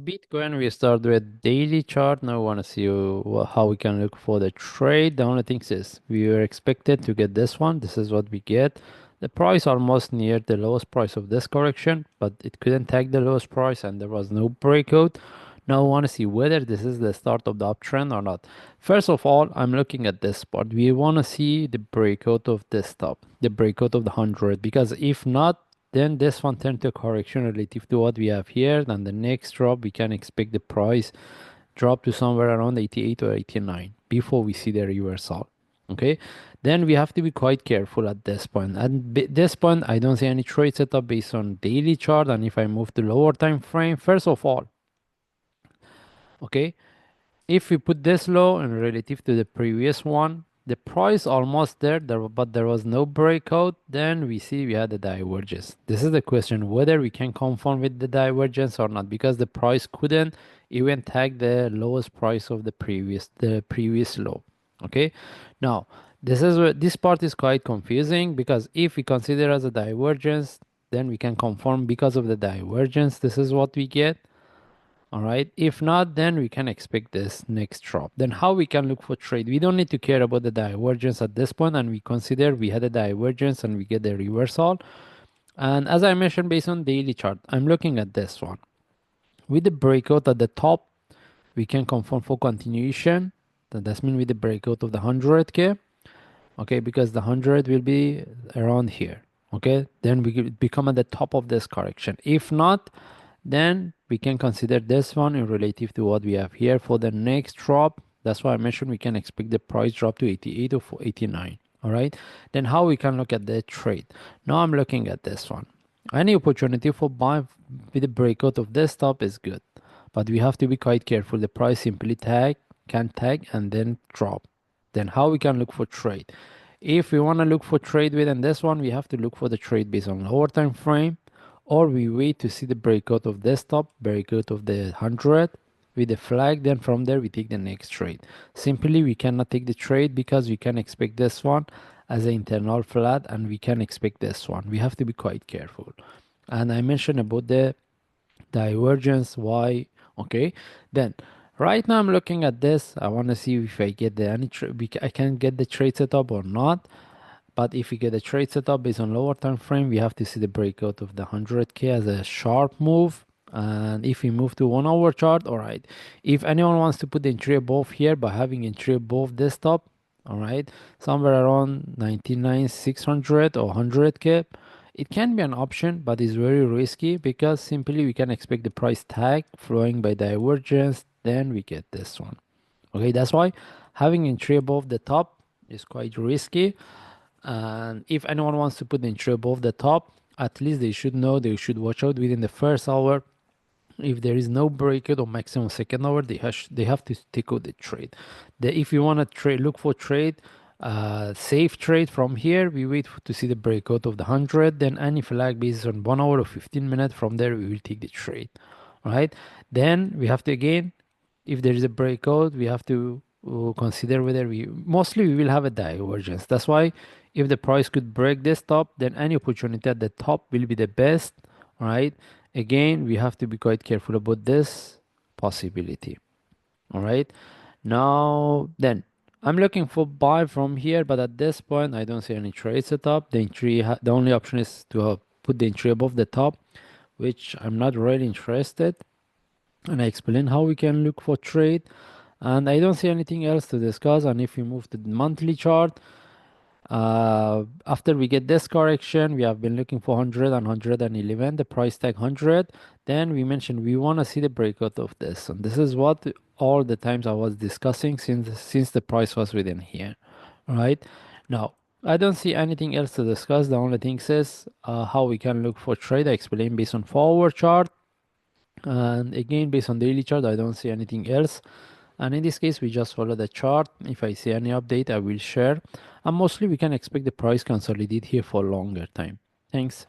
Bitcoin, we start with daily chart. Now we want to see how we can look for the trade. The only thing is we were expected to get this one. This is what we get. The price almost near the lowest price of this correction, but it couldn't tag the lowest price and there was no breakout. Now we want to see whether this is the start of the uptrend or not. First of all, I'm looking at this part. We want to see the breakout of this top, the breakout of the 100, because if not, then this one turned to a correction relative to what we have here. Then the next drop, we can expect the price drop to somewhere around 88 or 89 before we see the reversal. Okay, then we have to be quite careful at this point. And this point, I don't see any trade setup based on daily chart. And if I move to lower time frame, first of all, okay, if we put this low in relative to the previous one, the price almost there, but there was no breakout, then we see we had a divergence. This is the question whether we can confirm with the divergence or not, because the price couldn't even tag the lowest price of the previous low. Okay, now this part is quite confusing, because if we consider as a divergence, then we can confirm because of the divergence. This is what we get. All right, if not, then we can expect this next drop. Then how we can look for trade? We don't need to care about the divergence at this point, and we consider we had a divergence and we get the reversal. And as I mentioned, based on daily chart, I'm looking at this one with the breakout at the top. We can confirm for continuation. That's mean with the breakout of the 100k. Okay, because the 100 will be around here. Okay, then we become at the top of this correction. If not, then we can consider this one in relative to what we have here for the next drop. That's why I mentioned we can expect the price drop to 88 or 89. All right, then how we can look at the trade? Now I'm looking at this one. Any opportunity for buy with the breakout of this top is good, but we have to be quite careful. The price simply can tag and then drop. Then how we can look for trade? If we want to look for trade within this one, we have to look for the trade based on lower time frame, or we wait to see the breakout of this top, breakout of the 100 with the flag. Then from there we take the next trade. Simply we cannot take the trade because we can expect this one as an internal flat, and we can expect this one. We have to be quite careful. And I mentioned about the divergence, why. Okay, then right now I'm looking at this. I want to see if I get the I can get the trade setup or not. But if we get a trade setup based on lower time frame, we have to see the breakout of the 100k as a sharp move. And if we move to 1 hour chart, all right, if anyone wants to put the entry above here by having entry above this top, all right, somewhere around 99,600 or 100k, it can be an option, but it's very risky, because simply we can expect the price tag flowing by divergence, then we get this one. Okay, that's why having entry above the top is quite risky. And if anyone wants to put the entry above the top, at least they should know they should watch out within the first hour. If there is no breakout or maximum second hour, they have to take out the trade. If you want to trade, look for trade, safe trade from here. We wait to see the breakout of the 100. Then any flag based on 1 hour or 15 minutes. From there, we will take the trade. All right. Then we have to, again, if there is a breakout, we have to consider whether we will have a divergence. That's why if the price could break this top, then any opportunity at the top will be the best. All right, again, we have to be quite careful about this possibility. All right, now then I'm looking for buy from here, but at this point I don't see any trade setup. The only option is to put the entry above the top, which I'm not really interested. And I explain how we can look for trade, and I don't see anything else to discuss. And if we move to the monthly chart, after we get this correction, we have been looking for 100 and 111, the price tag 100. Then we mentioned we want to see the breakout of this, and this is what all the times I was discussing since the price was within here. All right, now I don't see anything else to discuss. The only thing is how we can look for trade. I explained based on forward chart, and again based on daily chart I don't see anything else. And in this case we just follow the chart. If I see any update I will share, and mostly we can expect the price consolidate here for a longer time. Thanks.